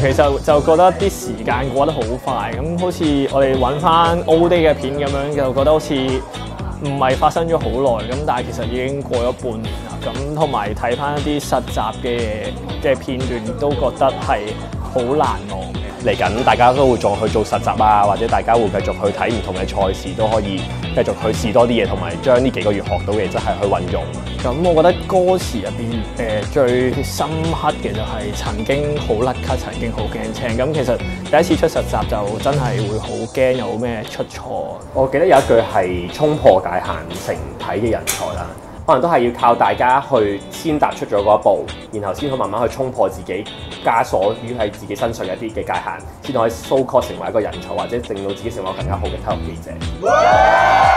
其實就覺得啲時間過得好快，咁好似我哋揾翻 O day 嘅片咁樣，就覺得好似唔係發生咗好耐，咁但係其實已經過咗半年啦。咁同埋睇翻一啲實習嘅片段，都覺得係好難忘嘅。嚟緊大家都會再去做實習啊，或者大家會繼續去睇唔同嘅賽事，都可以繼續去試多啲嘢，同埋將呢幾個月學到嘅嘢真係去運用。咁我覺得歌詞入邊最深刻嘅就係曾經好甩咳，曾經好驚青。咁其實第一次出實習就真係會好驚有咩出錯。我記得有一句係衝破界限成體嘅人才啦，可能都係要靠大家去先踏出咗嗰一步，然後先可以慢慢去衝破自己枷鎖於喺自己身上一啲嘅界限，先可以 so call 成為一個人才，或者令到自己成為一個更加好嘅體育記者。